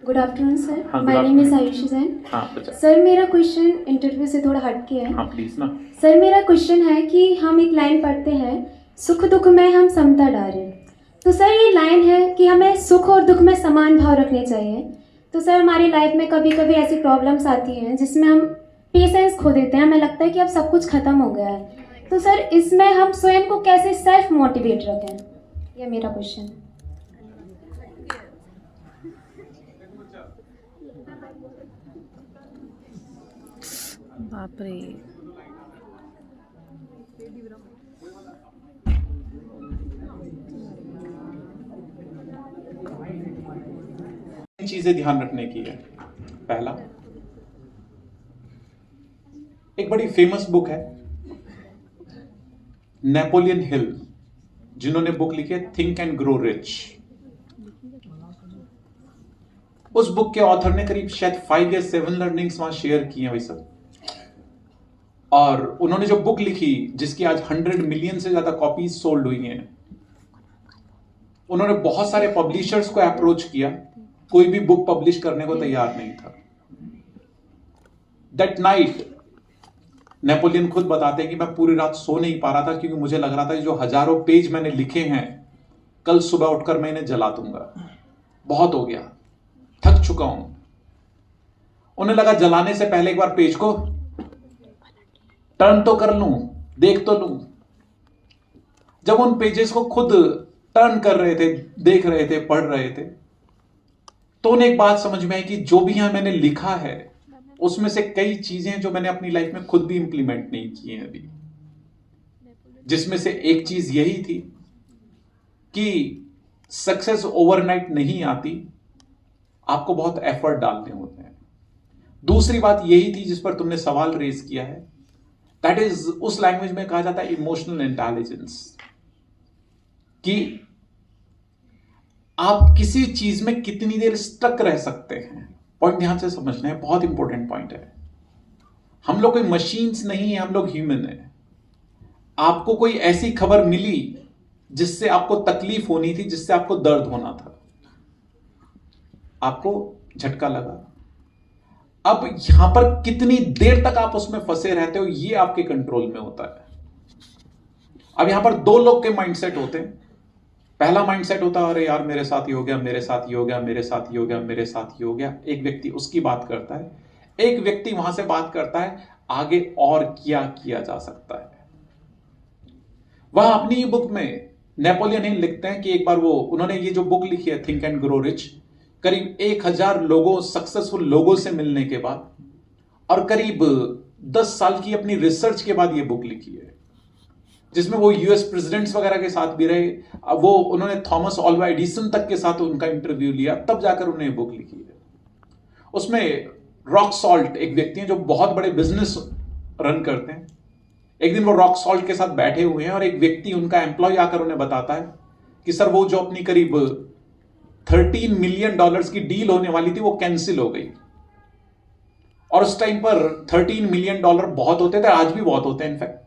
Good afternoon sir, हाँ, my name is Ayushi Jain. हाँ बच्चा। सर मेरा क्वेश्चन इंटरव्यू से थोड़ा हट के है। हाँ प्लीज ना। सर मेरा क्वेश्चन है कि हम एक लाइन पढ़ते हैं, सुख दुख में हम समता डारें। तो सर ये लाइन है कि हमें सुख और दुख में समान भाव रखने चाहिए। तो सर हमारी लाइफ में कभी कभी ऐसी प्रॉब्लम्स आती हैं जिसमें हम पेशेंस खो देते हैं, हमें लगता है कि अब सब कुछ खत्म हो गया है। तो सर इसमें हम स्वयं को कैसे सेल्फ मोटिवेट रखें, ये मेरा क्वेश्चन है। बाप रे। चीजें ध्यान रखने की है। पहला, एक बड़ी फेमस बुक है नेपोलियन हिल, जिन्होंने बुक लिखी है थिंक एंड ग्रो रिच। उस बुक के ऑथर ने करीब शायद 5 या 7 लर्निंग्स वहां शेयर की हैं भाई सब। और उन्होंने जो बुक लिखी, जिसकी आज 100 मिलियन से ज्यादा कॉपीज सोल्ड हुई हैं, उन्होंने बहुत सारे पब्लिशर्स को अप्रोच किया, कोई भी बुक पब्लिश करने को तैयार नहीं था। दैट नाइट नेपोलियन खुद बताते हैं कि मैं पूरी रात सो नहीं पा रहा था, क्योंकि मुझे लग रहा था कि जो हजारों पेज मैंने लिखे हैं, कल सुबह उठकर मैं इन्हें जला दूंगा। बहुत हो गया, थक चुका हूं। उन्हें लगा जलाने से पहले एक बार पेज को टर्न तो कर लूं, देख तो लूं। जब उन पेजेस को खुद टर्न कर रहे थे, देख रहे थे, पढ़ रहे थे, तो उन्हें एक बात समझ में आई कि जो भी यहां मैंने लिखा है, उसमें से कई चीजें जो मैंने अपनी लाइफ में खुद भी इंप्लीमेंट नहीं की हैं अभी। जिसमें से एक चीज यही थी कि सक्सेस ओवरनाइट नहीं आती, आपको बहुत एफर्ट डालने होते हैं। दूसरी बात यही थी जिस पर तुमने सवाल रेज किया है, दैट इज, उस लैंग्वेज में कहा जाता है इमोशनल इंटेलिजेंस, कि आप किसी चीज में कितनी देर स्टक रह सकते हैं। पॉइंट ध्यान से समझना है, बहुत इंपॉर्टेंट पॉइंट है। हम लोग कोई मशीन्स नहीं है, हम लोग ह्यूमन है। आपको कोई ऐसी खबर मिली जिससे आपको तकलीफ होनी थी, जिससे आपको दर्द होना था, आपको झटका लगा। अब यहां पर कितनी देर तक आप उसमें फंसे रहते हो, यह आपके कंट्रोल में होता है। अब यहां पर दो लोग के माइंडसेट होते हैं। पहला माइंडसेट होता है, अरे यार मेरे साथ ही हो गया, मेरे साथ ही हो गया, मेरे साथ ही हो गया, मेरे साथ ही हो गया। एक व्यक्ति उसकी बात करता है, एक व्यक्ति वहां से बात करता है आगे और क्या किया जा सकता है। वह अपनी ही बुक में नेपोलियन हिल लिखते हैं कि एक बार उन्होंने ये जो बुक लिखी है थिंक एंड ग्रो रिच, करीब 1000 लोगों, सक्सेसफुल लोगों से मिलने के बाद और करीब 10 साल की अपनी रिसर्च के बाद ये बुक लिखी है, जिसमें वो यूएस प्रेसिडेंट्स वगैरह के साथ भी रहे। उन्होंने थॉमस अल्वा एडिसन तक के साथ उनका इंटरव्यू लिया, तब जाकर उन्होंने ये बुक लिखी है। उसमें रॉक सॉल्ट एक व्यक्ति हैं जो बहुत बड़े बिजनेस रन करते हैं। एक दिन वो रॉक सॉल्ट के साथ बैठे हुए हैं और एक व्यक्ति, उनका एम्प्लॉय, आकर उन्हें बताता है कि सर वो जो अपनी करीब $13 मिलियन की डील होने वाली थी, वो कैंसिल हो गई। और उस टाइम पर $13 मिलियन बहुत होते थे, आज भी बहुत होते हैं इनफैक्ट।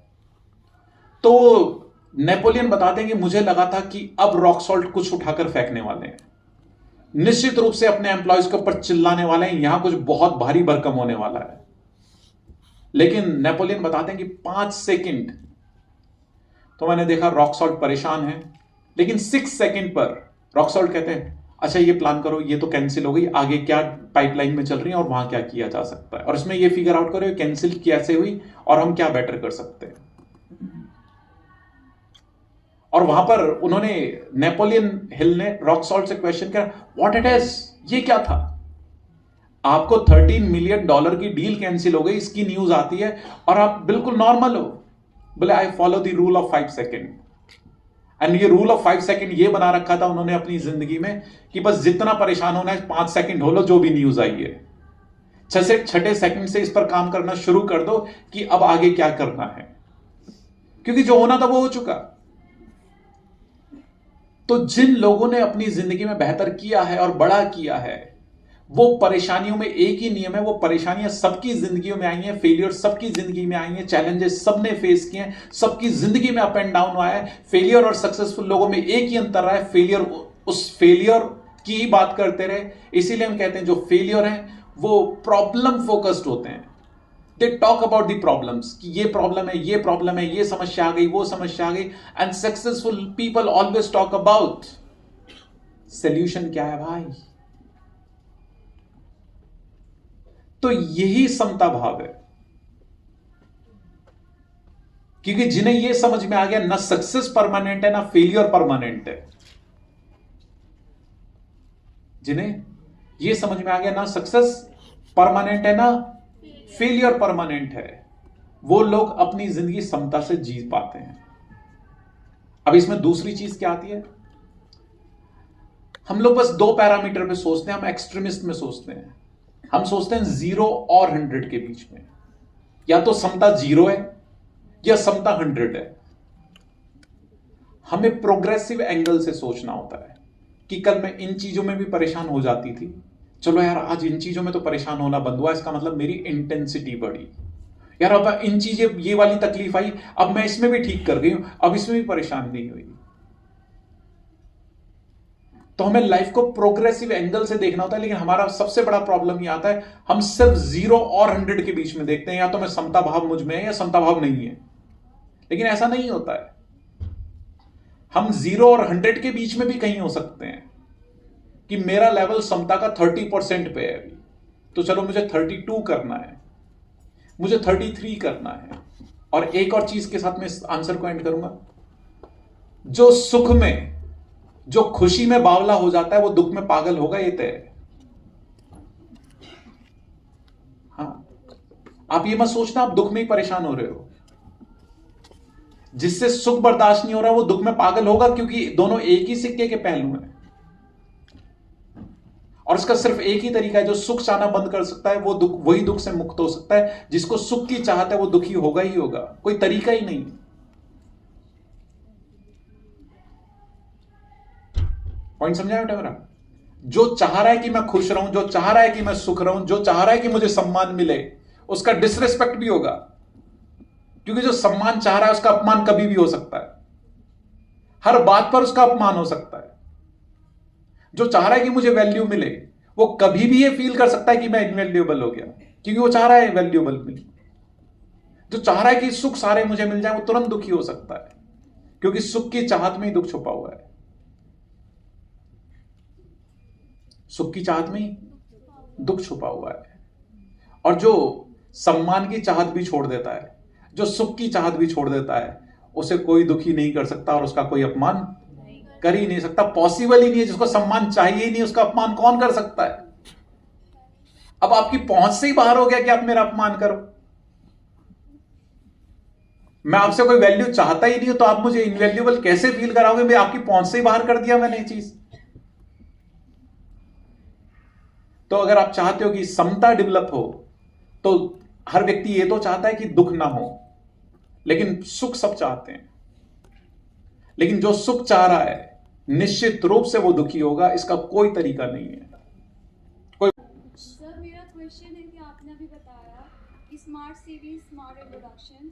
तो नेपोलियन बताते हैं कि मुझे लगा था कि अब रॉक सॉल्ट कुछ उठाकर फेंकने वाले हैं, निश्चित रूप से अपने एम्प्लॉयज के ऊपर चिल्लाने वाले हैं, यहां कुछ बहुत भारी भरकम होने वाला है। लेकिन नेपोलियन बताते हैं कि 5 सेकंड तो मैंने देखा रॉक सॉल्ट परेशान है, लेकिन 6 सेकंड पर रॉक सॉल्ट कहते हैं अच्छा ये प्लान करो, ये तो कैंसिल हो गई, आगे क्या पाइपलाइन में चल रही है और वहां क्या किया जा सकता है, और इसमें ये फिगर आउट करो कैंसिल कैसे हुई और हम क्या बेटर कर सकते हैं। और वहां पर उन्होंने, नेपोलियन हिल ने रॉक सॉल्ट से क्वेश्चन किया, व्हाट इट इज, ये क्या था? आपको $13 मिलियन की डील कैंसिल हो गई, इसकी न्यूज आती है और आप बिल्कुल नॉर्मल हो। बोले I follow the rule of 5 second. And ये रूल ऑफ 5 सेकेंड ये बना रखा था उन्होंने अपनी जिंदगी में कि बस जितना परेशान होना है 5 सेकेंड हो लो, जो भी न्यूज आई है, 6 सेकंड से इस पर काम करना शुरू कर दो कि अब आगे क्या करना है, क्योंकि जो होना था वो हो चुका। तो जिन लोगों ने अपनी जिंदगी में बेहतर किया है और बड़ा किया है, वो परेशानियों में एक ही नियम है, वो परेशानियां सबकी जिंदगियों में आई हैं, फेलियर सबकी जिंदगी में आई हैं, चैलेंजेस सबने फेस किए हैं, सबकी जिंदगी में अप एंड डाउन हुआ है। फेलियर और सक्सेसफुल लोगों में एक ही अंतर रहा है, फेलियर उस फेलियर की ही बात करते रहे। इसीलिए हम कहते हैं जो फेलियर हैं वो प्रॉब्लम फोकस्ड होते हैं। They talk about the problems कि ये प्रॉब्लम है, ये प्रॉब्लम है, ये समस्या आ गई, वो समस्या आ गई। And successful people always talk about solution क्या है भाई। तो यही समता भाव है, क्योंकि जिन्हें यह समझ में आ गया ना सक्सेस परमानेंट है ना फेलियर परमानेंट है, जिन्हें यह समझ में आ गया ना सक्सेस परमानेंट है ना फेलियर परमानेंट है, वो लोग अपनी जिंदगी समता से जी पाते हैं। अब इसमें दूसरी चीज क्या आती है, हम लोग बस दो पैरामीटर पे सोचते हैं, हम एक्सट्रीमिस्ट में सोचते हैं। हम सोचते हैं 0 और 100 के बीच में, या तो समता 0 है या समता 100 है। हमें प्रोग्रेसिव एंगल से सोचना होता है कि कल मैं इन चीजों में भी परेशान हो जाती थी, चलो यार आज इन चीजों में तो परेशान होना बंद हुआ, इसका मतलब मेरी इंटेंसिटी बढ़ी। यार अब इन चीजें, ये वाली तकलीफ आई, अब मैं इसमें भी ठीक कर गई हूं, अब इसमें भी परेशान नहीं हुई। तो हमें लाइफ को प्रोग्रेसिव एंगल से देखना होता है। लेकिन हमारा सबसे बड़ा प्रॉब्लम ये आता है, हम सिर्फ 0 और 100 के बीच में देखते हैं, या तो मैं समता भाव मुझ में है या समता भाव नहीं है। लेकिन ऐसा नहीं होता है, हम 0 और 100 के बीच में भी कहीं हो सकते हैं कि मेरा लेवल समता का 30% पे है अभी, तो चलो मुझे 32 करना है, मुझे 33 करना है। और एक और चीज के साथ मैं इस आंसर को एंड करूंगा, जो सुख में, जो खुशी में बावला हो जाता है वो दुख में पागल होगा, ये तय है। हाँ, आप ये मत सोचना आप दुख में ही परेशान हो रहे हो। जिससे सुख बर्दाश्त नहीं हो रहा वो दुख में पागल होगा, क्योंकि दोनों एक ही सिक्के के पहलू हैं। और इसका सिर्फ एक ही तरीका है, जो सुख चाहना बंद कर सकता है वो दुख, वही दुख से मुक्त हो सकता है। जिसको सुख की चाहत है वो दुखी होगा ही होगा, कोई तरीका ही नहीं। पॉइंट समझा बेटा मेरा? जो चाह रहा है कि मैं खुश रहूं, जो चाह रहा है कि मैं सुख रहूं, जो चाह रहा है कि मुझे सम्मान मिले, उसका डिसरिस्पेक्ट भी होगा, क्योंकि जो सम्मान चाह रहा है उसका अपमान कभी भी हो सकता है। हर बात पर उसका अपमान हो सकता है। जो चाह रहा है कि मुझे वैल्यू मिले, वो कभी भी ये फील कर सकता है कि मैं इनवैल्यूएबल हो गया, क्योंकि वो चाह रहा है वैल्यूएबल मिले। जो चाह रहा है कि सुख सारे मुझे मिल जाए, वो तुरंत दुखी हो सकता है, क्योंकि सुख की चाहत में ही दुख छुपा हुआ है। सुख की चाहत में ही दुख छुपा हुआ है। और जो सम्मान की चाहत भी छोड़ देता है, जो सुख की चाहत भी छोड़ देता है, उसे कोई दुखी नहीं कर सकता और उसका कोई अपमान कर ही नहीं सकता। पॉसिबल ही नहीं है। जिसको सम्मान चाहिए ही नहीं, उसका अपमान कौन कर सकता है? अब आपकी पहुंच से ही बाहर हो गया कि आप मेरा अपमान करो। मैं आपसे कोई वैल्यू चाहता ही नहीं हूं, तो आप मुझे इनवैल्यूएबल कैसे फील कराओगे? मैं आपकी पहुंच से ही बाहर कर दिया मैंने ये चीज। तो अगर आप चाहते हो कि समता डेवलप हो, तो हर व्यक्ति ये तो चाहता है कि दुख ना हो, लेकिन सुख सब चाहते हैं। लेकिन जो सुख चाह रहा है निश्चित रूप से वो दुखी होगा, इसका कोई तरीका नहीं है। सर मेरा क्वेश्चन है कि आपने अभी बताया कि स्मार्ट सिटी स्मार्ट इंट्रोडक्शन,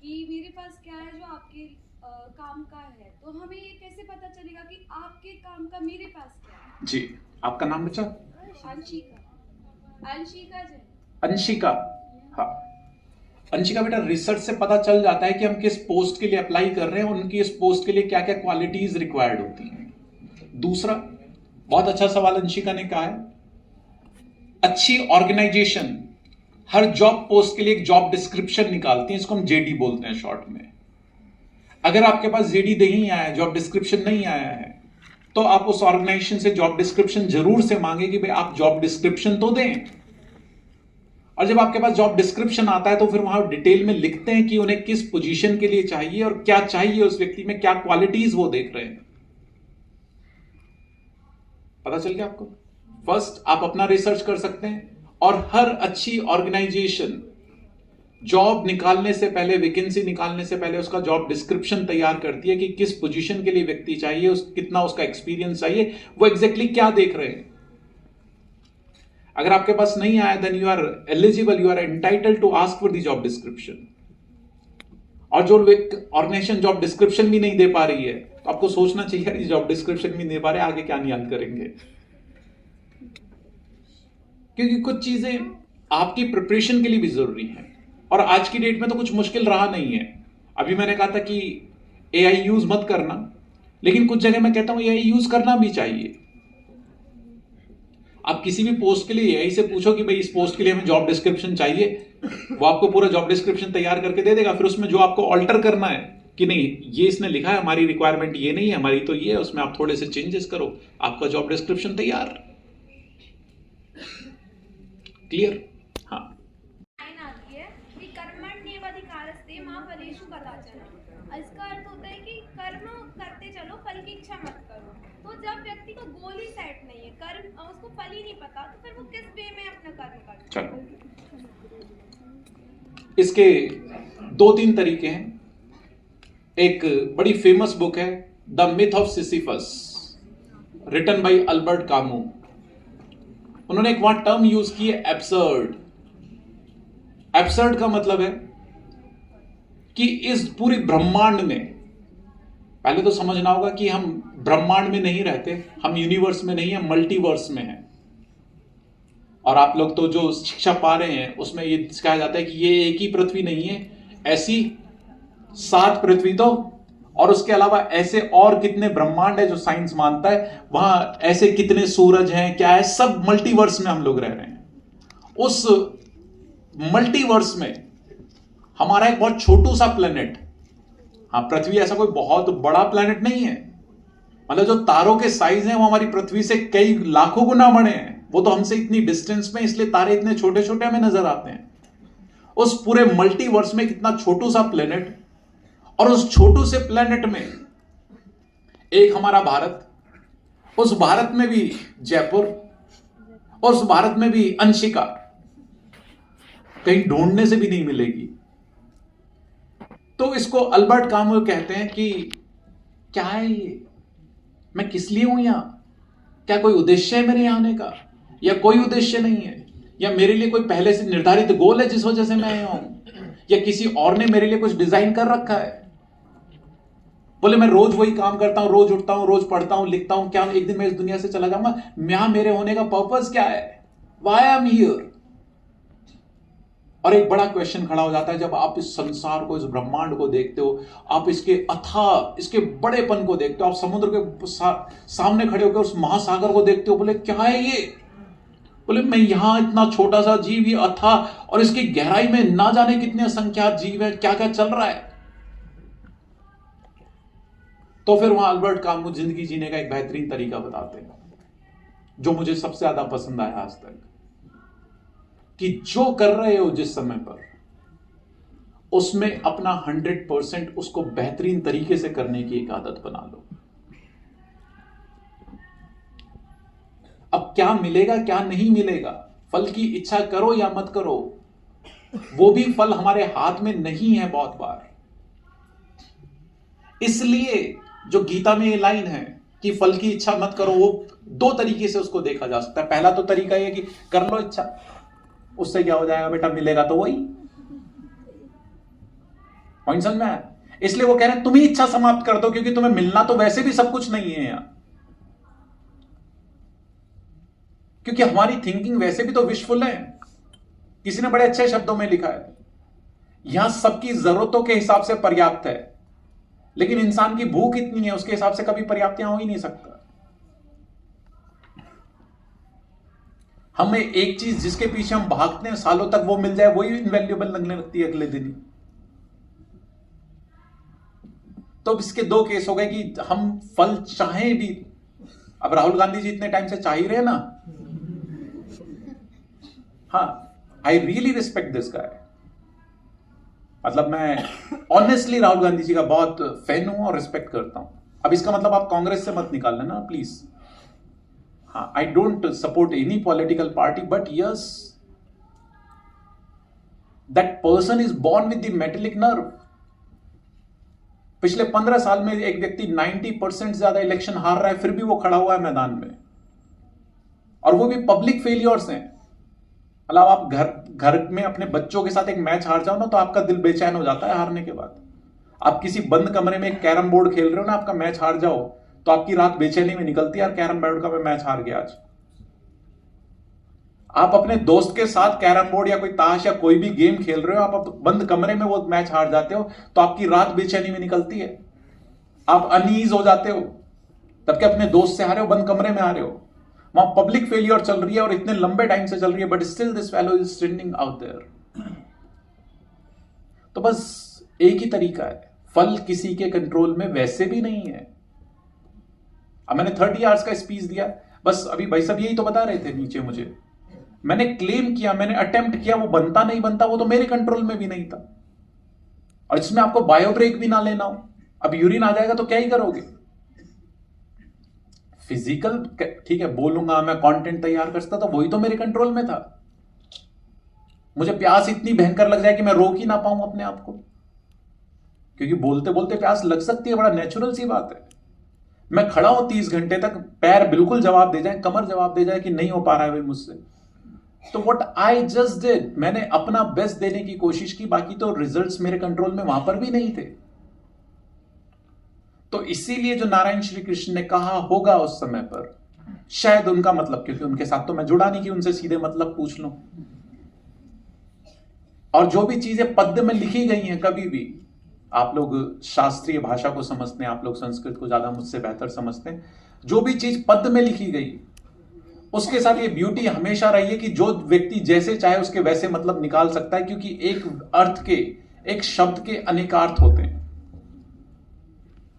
कि मेरे पास क्या है जो आपके काम का है, तो हमें ये कैसे पता चलेगा कि आपके काम का मेरे पास क्या है? जी, आपका नाम बच्चा? अंशिका। अंशिका जी। अंशिका, हाँ। अंशिका बेटा, रिसर्च से पता चल जाता है कि हम किस पोस्ट के लिए अप्लाई कर रहे हैं, उनकी इस पोस्ट के लिए क्या क्या क्वालिटीज रिक्वायर्ड होती हैं। दूसरा, बहुत अच्छा सवाल अंशिका ने कहा है, अच्छी ऑर्गेनाइजेशन हर जॉब पोस्ट के लिए एक जॉब डिस्क्रिप्शन निकालती है, इसको हम जेडी बोलते हैं शॉर्ट में। अगर आपके पास जेडी नहीं आया है, जॉब डिस्क्रिप्शन नहीं आया है, तो आप उस ऑर्गेनाइजेशन से जॉब डिस्क्रिप्शन जरूर से मांगे कि भाई आप जॉब डिस्क्रिप्शन तो दें। और जब आपके पास जॉब डिस्क्रिप्शन आता है तो फिर वहां डिटेल में लिखते हैं कि उन्हें किस पोजीशन के लिए चाहिए और क्या चाहिए उस व्यक्ति में, क्या क्वालिटीज वो देख रहे हैं। पता चल गया आपको? फर्स्ट आप अपना रिसर्च कर सकते हैं, और हर अच्छी ऑर्गेनाइजेशन जॉब निकालने से पहले, वैकेंसी निकालने से पहले उसका जॉब डिस्क्रिप्शन तैयार करती है कि किस पोजीशन के लिए व्यक्ति चाहिए, कितना उसका एक्सपीरियंस चाहिए, वो एग्जैक्टली क्या देख रहे हैं। अगर आपके पास नहीं आया, then you are eligible, you are entitled to ask for the job description. और जो ऑर्गेनाइजेशन जॉब डिस्क्रिप्शन भी नहीं दे पा रही है, तो आपको सोचना चाहिए जॉब डिस्क्रिप्शन भी नहीं दे पा रहे, आगे क्या नियाल करेंगे। क्योंकि कुछ चीजें आपकी प्रिपरेशन के लिए भी जरूरी है, और आज की डेट में तो कुछ मुश्किल रहा नहीं है। अभी मैंने कहा था कि एआई यूज मत करना, लेकिन कुछ जगह मैं कहता हूं एआई यूज करना भी चाहिए। आप किसी भी पोस्ट के लिए एआई से पूछो कि भाई इस पोस्ट के लिए हमें जॉब डिस्क्रिप्शन चाहिए, वो आपको पूरा जॉब डिस्क्रिप्शन तैयार करके दे देगा। फिर उसमें जो आपको ऑल्टर करना है कि नहीं ये इसने लिखा है, हमारी रिक्वायरमेंट ये नहीं है, हमारी तो ये है, उसमें आप थोड़े से चेंजेस करो, आपका जॉब डिस्क्रिप्शन तैयार। क्लियर? हाँ। लाइन आती है कि कर्मण्येवाधिकारस्ते मा फलेषु कदाचन। इसका अर्थ होता है कि कर्म करते चलो, फल की इच्छा मत करो। तो जब व्यक्ति को गोल ही सेट नहीं है, कर्म उसको फल ही नहीं पता, तो फिर वो किस वे में अपना कर्म करता है? चलो, इसके 2-3 तरीके हैं। एक बड़ी फेमस बुक है the myth of Sisyphus, written by Albert Camus. उन्होंने एक वहां टर्म यूज की है एब्सर्ड। एब्सर्ड का मतलब है कि इस पूरी ब्रह्मांड में, पहले तो समझना होगा कि हम ब्रह्मांड में नहीं रहते, हम यूनिवर्स में नहीं है, मल्टीवर्स में हैं। और आप लोग तो जो शिक्षा पा रहे हैं उसमें ये कहा जाता है कि ये एक ही पृथ्वी नहीं है, ऐसी 7 पृथ्वी तो, और उसके अलावा ऐसे और कितने ब्रह्मांड है जो साइंस मानता है, वहां ऐसे कितने सूरज हैं, क्या है, सब मल्टीवर्स में हम लोग रह रहे हैं। उस मल्टीवर्स में हमारा एक बहुत छोटू सा प्लेनेट, हाँ पृथ्वी ऐसा कोई बहुत बड़ा प्लेनेट नहीं है, मतलब जो तारों के साइज हैं वो हमारी पृथ्वी से कई लाखों गुना बड़े हैं। वो तो हमसे इतनी डिस्टेंस में, इसलिए तारे इतने छोटे छोटे हमें नजर आते हैं। उस पूरे मल्टीवर्स में कितना छोटू सा प्लेनेट, और उस छोटू से प्लेनेट में एक हमारा भारत, उस भारत में भी जयपुर, और उस भारत में भी अंशिका, कहीं ढूंढने से भी नहीं मिलेगी। तो इसको अल्बर्ट कामू कहते हैं कि क्या है ये, मैं किस लिए हूं यहां, क्या कोई उद्देश्य है मेरे यहां आने का, या कोई उद्देश्य नहीं है, या मेरे लिए कोई पहले से निर्धारित गोल है जिस वजह से मैं आया हूं, या किसी और ने मेरे लिए कुछ डिजाइन कर रखा है। बोले मैं रोज वही काम करता हूं, रोज उठता हूं, रोज पढ़ता हूं, लिखता हूं, क्या एक दिन मैं इस दुनिया से चला जाऊंगा, यहां मेरे होने का पर्पस क्या है, व्हाई आई एम हियर। और एक बड़ा क्वेश्चन खड़ा हो जाता है जब आप इस संसार को, इस ब्रह्मांड को देखते हो, आप इसके अथाह, इसके बड़ेपन को देखते हो, आप समुद्र के सामने खड़े होकर उस महासागर को देखते हो, बोले क्या है ये, बोले मैं यहां इतना छोटा सा जीव, ये अथाह, और इसकी गहराई में ना जाने कितने असंख्यात जीव है, क्या क्या चल रहा है। तो फिर वहां अल्बर्ट कामू जिंदगी जीने का एक बेहतरीन तरीका बताते हैं, जो मुझे सबसे ज्यादा पसंद आया आज तक, कि जो कर रहे हो जिस समय पर, उसमें अपना 100% उसको बेहतरीन तरीके से करने की एक आदत बना लो। अब क्या मिलेगा क्या नहीं मिलेगा, फल की इच्छा करो या मत करो, वो भी फल हमारे हाथ में नहीं है बहुत बार। इसलिए जो गीता में ये लाइन है कि फल की इच्छा मत करो, वो 2 तरीके से उसको देखा जा सकता है। पहला तो तरीका ये कि कर लो इच्छा, उससे क्या हो जाएगा बेटा, मिलेगा तो वही। पॉइंट समझ में आया? इसलिए वो कह रहे हैं तुम ही इच्छा समाप्त कर दो, क्योंकि तुम्हें मिलना तो वैसे भी सब कुछ नहीं है यहां, क्योंकि हमारी थिंकिंग वैसे भी तो विशफुल है। किसी ने बड़े अच्छे शब्दों में लिखा है, यहां सबकी जरूरतों के हिसाब से पर्याप्त है, लेकिन इंसान की भूख इतनी है उसके हिसाब से कभी पर्याप्त यहां हो ही नहीं सकता। हमें एक चीज जिसके पीछे हम भागते हैं सालों तक, वो मिल जाए, वही इनवैल्यूएबल लगने लगती है अगले दिन ही। तो इसके 2 केस हो गए कि हम फल चाहें भी, अब राहुल गांधी जी इतने टाइम से चाह ही रहे ना, हाँ I really respect this guy, मतलब मैं ऑनेस्टली राहुल गांधी जी का बहुत फैन हूं और रिस्पेक्ट करता हूं। अब इसका मतलब आप कांग्रेस से मत निकाल लेना प्लीज। हाँ, I don't support any political party, but yes that person is born with the metallic nerve. पिछले 15 साल में एक व्यक्ति 90% ज्यादा इलेक्शन हार रहा है, फिर भी वो खड़ा हुआ है मैदान में, और वो भी पब्लिक फेलियर्स हैं। मतलब आप घर में अपने बच्चों के साथ एक मैच हार जाओ ना, तो आपका दिल बेचैन हो जाता है हारने के बाद। आप किसी बंद कमरे में एक कैरम बोर्ड खेल रहे हो ना, आपका मैच हार जाओ तो आपकी रात बेचैनी में निकलती है, यार कैरम बोर्ड का मैं मैच हार गया आज। आप अपने दोस्त के साथ कैरम बोर्ड या कोई ताश या कोई भी गेम खेल रहे हो, आप बंद कमरे में वो मैच हार जाते हो तो आपकी रात बेचैनी में निकलती है, आप अनईज हो जाते हो, तबकि अपने दोस्त से हारे हो, बंद कमरे में हारे हो। वहां पब्लिक फेलियर चल रही है और इतने लंबे टाइम से चल रही है, but still this fellow is standing out there. तो बस एक ही तरीका है, फल किसी के कंट्रोल में वैसे भी नहीं है। अब मैंने 30 आवर्स का स्पीच दिया, बस अभी भाई साहब यही तो बता रहे थे नीचे मुझे, मैंने क्लेम किया, मैंने अटेम्प्ट किया, वो बनता नहीं बनता वो तो मेरे कंट्रोल में भी नहीं था। और इसमें आपको बायो ब्रेक भी ना लेना हो, अब यूरिन आ जाएगा तो क्या ही करोगे। फिजिकल ठीक है बोलूंगा मैं, कंटेंट तैयार करता तो वही तो मेरे कंट्रोल में था। मुझे प्यास इतनी भयंकर लग जाए कि मैं रोक ही ना पाऊं अपने आप को, क्योंकि बोलते बोलते प्यास लग सकती है, बड़ा नेचुरल सी बात है। मैं खड़ा हूं 30 घंटे तक, पैर बिल्कुल जवाब दे जाए, कमर जवाब दे जाए कि नहीं हो पा रहा है भाई मुझसे, तो व्हाट आई जस्ट डिड, मैंने अपना बेस्ट देने की कोशिश की, बाकी तो रिजल्ट्स मेरे कंट्रोल में वहां पर भी नहीं थे। तो इसीलिए जो नारायण श्री कृष्ण ने कहा होगा उस समय पर, शायद उनका मतलब, क्योंकि उनके साथ तो मैं जुड़ा नहीं कि उनसे सीधे मतलब पूछ लूं, और जो भी चीजें पद्य में लिखी गई हैं, कभी भी आप लोग शास्त्रीय भाषा को समझते हैं, आप लोग संस्कृत को ज्यादा मुझसे बेहतर समझते हैं, जो भी चीज पद्य में लिखी गई उसके साथ ये ब्यूटी हमेशा रही है कि जो व्यक्ति जैसे चाहे उसके वैसे मतलब निकाल सकता है, क्योंकि एक अर्थ के, एक शब्द के अनेकार्थ होते हैं।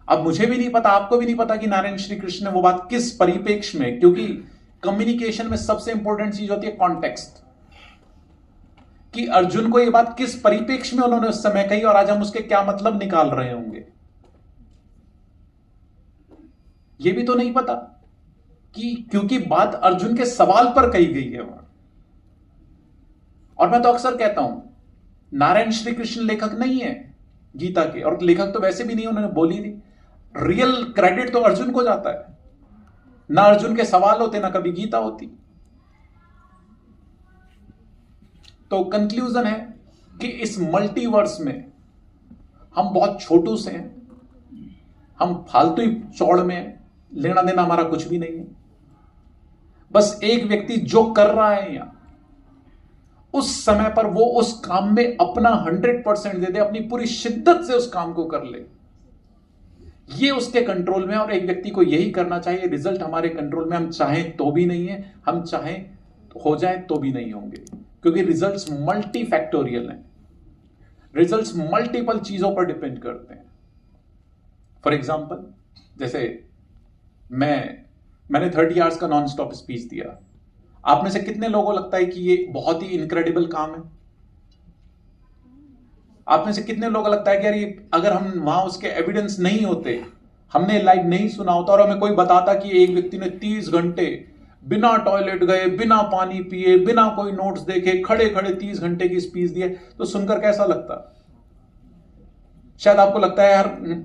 अब मुझे भी नहीं पता, आपको भी नहीं पता कि नारायण श्री कृष्ण ने वो बात किस परिप्रेक्ष्य में, क्योंकि कम्युनिकेशन में सबसे इंपॉर्टेंट चीज होती है कॉन्टेक्स्ट, कि अर्जुन को ये बात किस परिप्रेक्ष्य में उन्होंने उस समय कही और आज हम उसके क्या मतलब निकाल रहे होंगे, ये भी तो नहीं पता, कि क्योंकि बात अर्जुन के सवाल पर कही गई है वहां। और मैं तो अक्सर कहता हूं, नारायण श्री कृष्ण लेखक नहीं है गीता के, और लेखक तो वैसे भी नहीं, उन्होंने बोली थी, रियल क्रेडिट तो अर्जुन को जाता है। ना अर्जुन के सवाल होते, ना कभी गीता होती। तो कंक्लूजन है कि इस मल्टीवर्स में हम बहुत छोटू से हैं, हम फालतू ही चौड़ में हैं, लेना देना हमारा कुछ भी नहीं है। बस एक व्यक्ति जो कर रहा है या उस समय पर वो उस काम में अपना 100% दे दे, अपनी पूरी शिद्दत से उस काम को कर ले, ये उसके कंट्रोल में। और एक व्यक्ति को यही करना चाहिए। रिजल्ट हमारे कंट्रोल में हम चाहें तो भी नहीं है, हम चाहें हो जाए तो भी नहीं होंगे, क्योंकि रिजल्ट्स मल्टी फैक्टोरियल हैं। रिजल्ट्स मल्टीपल चीजों पर डिपेंड करते हैं। फॉर एग्जाम्पल, जैसे मैंने 30 आवर्स का नॉन स्टॉप स्पीच दिया। आप में से कितने लोगों को लगता है कि ये बहुत ही इनक्रेडिबल काम है? आप में से कितने लोगों को लगता है कि यार ये अगर हम वहां उसके एविडेंस नहीं होते, हमने लाइव नहीं सुना होता और हमें कोई बताता कि एक व्यक्ति ने 30 घंटे बिना टॉयलेट गए, बिना पानी पिए, बिना कोई नोट्स देखे, खड़े खड़े 30 घंटे की स्पीच दिए, तो सुनकर कैसा लगता? शायद आपको लगता है यार,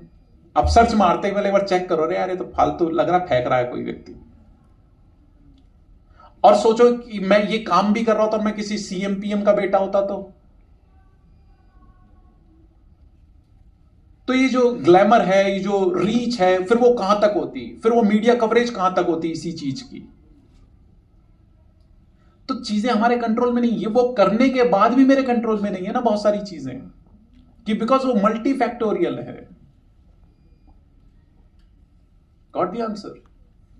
आप सर्च मारते पहले एक बार चेक करो, रे यार ये तो फालतू लग रहा, फेंक रहा है कोई व्यक्ति। और सोचो कि मैं ये काम भी कर रहा होता और मैं किसी सीएम पीएम का बेटा होता तो ये जो ग्लैमर है, ये जो रीच है, फिर वो कहां तक होती, फिर वो मीडिया कवरेज कहां तक होती इसी चीज की। तो चीजें हमारे कंट्रोल में नहीं है। वो करने के बाद भी मेरे कंट्रोल में नहीं है ना बहुत सारी चीजें, कि बिकॉज वो मल्टी फैक्टोरियल है। Got the answer?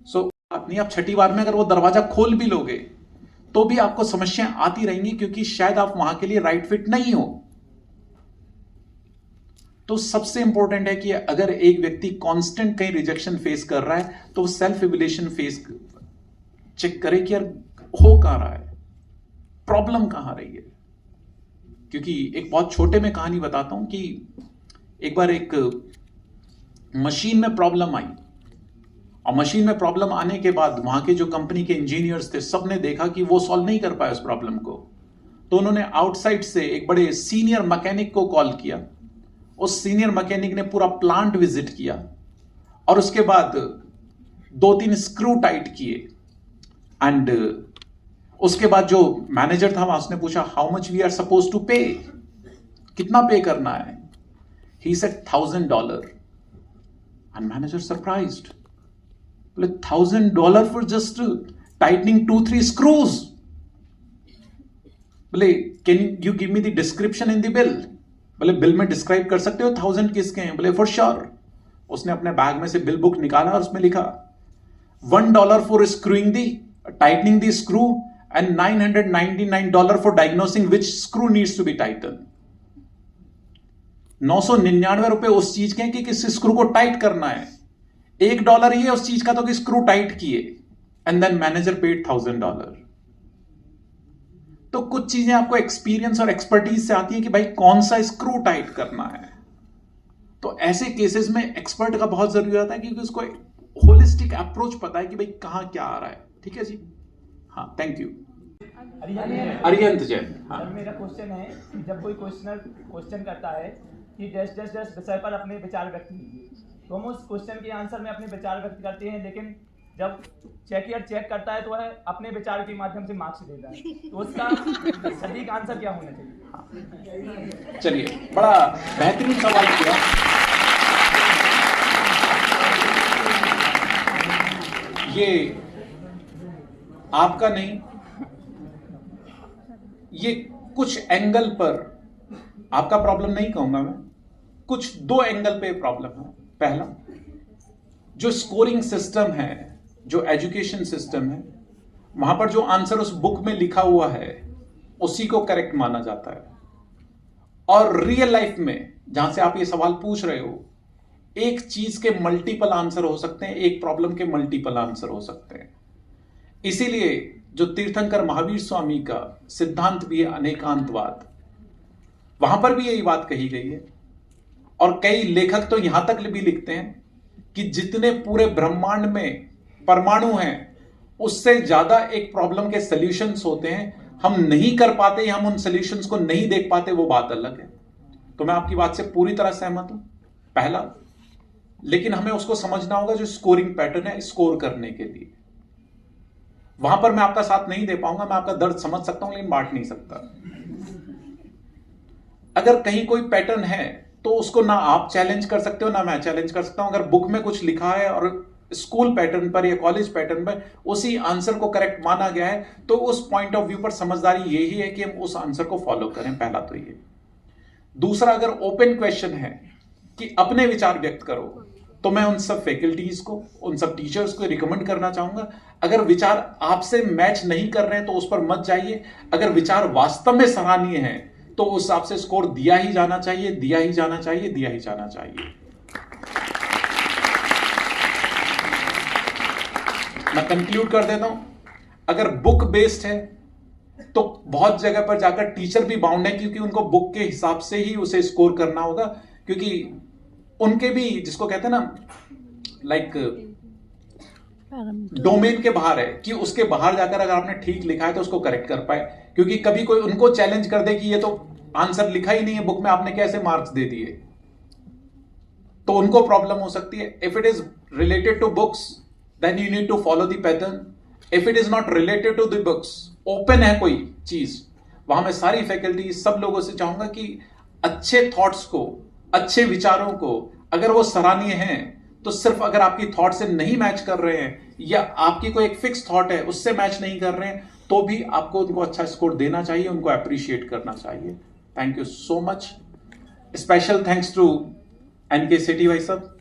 सो अपनी आप छठी बार में अगर वो दरवाजा खोल भी लोगे तो भी आपको समस्याएं आती रहेंगी, क्योंकि शायद आप वहां के लिए राइट फिट नहीं हो। तो सबसे इंपॉर्टेंट है कि अगर एक व्यक्ति कांस्टेंट कहीं रिजेक्शन फेस कर रहा है तो वो सेल्फ इवैल्यूएशन फेस चेक करे कि यार हो कहां रहा है, प्रॉब्लम कहां रही है। क्योंकि एक बहुत छोटे में कहानी बताता हूं कि एक बार एक मशीन में प्रॉब्लम आई, और मशीन में प्रॉब्लम आने के बाद वहां के जो कंपनी के इंजीनियर्स थे, सबने देखा कि वो सॉल्व नहीं कर पाए उस प्रॉब्लम को। तो उन्होंने आउटसाइड से एक बड़े सीनियर मैकेनिक को कॉल किया। उस सीनियर मैकेनिक ने पूरा प्लांट विजिट किया और उसके बाद 2-3 स्क्रू टाइट किए। एंड उसके बाद जो मैनेजर था वहां, उसने पूछा how much we are suppose to pay, कितना पे करना है? He said $1000। And manager surprised, बोले $1000 फॉर जस्ट टाइटनिंग 2-3 स्क्रूज? बोले can you give me the description in the bill, बोले बिल में डिस्क्राइब कर सकते हो 1000 किसके हैं? बोले फॉर श्योर। उसने अपने बैग में से बिल बुक निकाला और उसमें लिखा $1 for screwing the tightening the screw and $999 for diagnosing which screw needs to be tighten. 999 रुपए उस चीज के हैं कि किस स्क्रू को टाइट करना है, $1 ही है उस चीज का तो कि स्क्रू टाइट किए, एंड देन मैनेजर पेड $1000। तो कुछ चीजें आपको एक्सपीरियंस और एक्सपर्टीज से आती है कि भाई कौन सा स्क्रू टाइट करना है। तो ऐसे केसेस में एक्सपर्ट का बहुत जरूरी होता है क्योंकि उसको होलिस्टिक अप्रोच पता है कि भाई कहां क्या आ रहा है। ठीक है जी, हाँ, थैंक यू। अरिहंत जैन। हाँ, सर मेरा क्वेश्चन है कि जब कोई क्वेश्चन करता है कि डैश डैश डैश विषय पर अपने विचार व्यक्त कीजिए, तो हम उस क्वेश्चन के आंसर में अपने विचार व्यक्त करते हैं, लेकिन जब चेकियर चेक करता है तो वह अपने विचार के माध्यम से मार्क्स देता है, तो उसका सटीक आंसर क्या होना चाहिए? चलिए, बड़ा बेहतरीन सवाल किया। ये आपका नहीं, ये कुछ एंगल पर आपका प्रॉब्लम नहीं कहूंगा मैं, कुछ 2 एंगल पे प्रॉब्लम है। पहला, जो स्कोरिंग सिस्टम है, जो एजुकेशन सिस्टम है, वहां पर जो आंसर उस बुक में लिखा हुआ है उसी को करेक्ट माना जाता है। और रियल लाइफ में जहां से आप ये सवाल पूछ रहे हो, एक चीज के मल्टीपल आंसर हो सकते हैं, एक प्रॉब्लम के मल्टीपल आंसर हो सकते हैं। इसीलिए जो तीर्थंकर महावीर स्वामी का सिद्धांत भी है अनेकांतवाद, वहां पर भी यही बात कही गई है। और कई लेखक तो यहां तक भी लिखते हैं कि जितने पूरे ब्रह्मांड में परमाणु हैं उससे ज्यादा एक प्रॉब्लम के सॉल्यूशंस होते हैं, हम नहीं कर पाते, हम उन सॉल्यूशंस को नहीं देख पाते, वो बात अलग है। तो मैं आपकी बात से पूरी तरह सहमत हूं, पहला। लेकिन हमें उसको समझना होगा जो स्कोरिंग पैटर्न है, स्कोर करने के लिए। वहां पर मैं आपका साथ नहीं दे पाऊंगा, मैं आपका दर्द समझ सकता हूं लेकिन बांट नहीं सकता। अगर कहीं कोई पैटर्न है तो उसको ना आप चैलेंज कर सकते हो ना मैं चैलेंज कर सकता हूं। अगर बुक में कुछ लिखा है और स्कूल पैटर्न पर या कॉलेज पैटर्न पर उसी आंसर को करेक्ट माना गया है, तो उस पॉइंट ऑफ व्यू पर समझदारी यही है कि हम उस आंसर को फॉलो करें। पहला तो ये। दूसरा, अगर ओपन क्वेश्चन है कि अपने विचार व्यक्त करो, तो मैं उन सब फैकल्टीज को, उन सब टीचर्स को रिकमेंड करना चाहूंगा, अगर विचार आपसे मैच नहीं कर रहे हैं तो उस पर मत जाइए। अगर विचार वास्तव में सराहनीय है तो उस हिसाब से स्कोर दिया ही जाना चाहिए, दिया ही जाना चाहिए, दिया ही जाना चाहिए। मैं कंक्लूड कर देता हूं, अगर बुक बेस्ड है तो बहुत जगह पर जाकर टीचर भी बाउंड है, क्योंकि उनको बुक के हिसाब से ही उसे स्कोर करना होगा, क्योंकि उनके भी, जिसको कहते हैं ना, लाइक डोमेन के बाहर है, कि उसके बाहर जाकर अगर आपने ठीक लिखा है तो उसको करेक्ट कर पाए। क्योंकि कभी कोई उनको चैलेंज कर दे कि ये तो आंसर लिखा ही नहीं है बुक में, आपने कैसे मार्क्स दे दिए, तो उनको प्रॉब्लम हो सकती है। If it is related to books then you need to follow the pattern. If it is not related to the books, open है कोई चीज, वहां मैं सारी फैकल्टी, सब लोगों से चाहूंगा कि अच्छे थॉट्स को, अच्छे विचारों को, अगर वो सराहनीय हैं, तो सिर्फ अगर आपकी थॉट से नहीं मैच कर रहे हैं या आपकी कोई एक फिक्स थॉट है उससे मैच नहीं कर रहे हैं, तो भी आपको उनको अच्छा स्कोर देना चाहिए, उनको अप्रिशिएट करना चाहिए। Thank you so much. Special thanks to N K Sethi भाई साहब,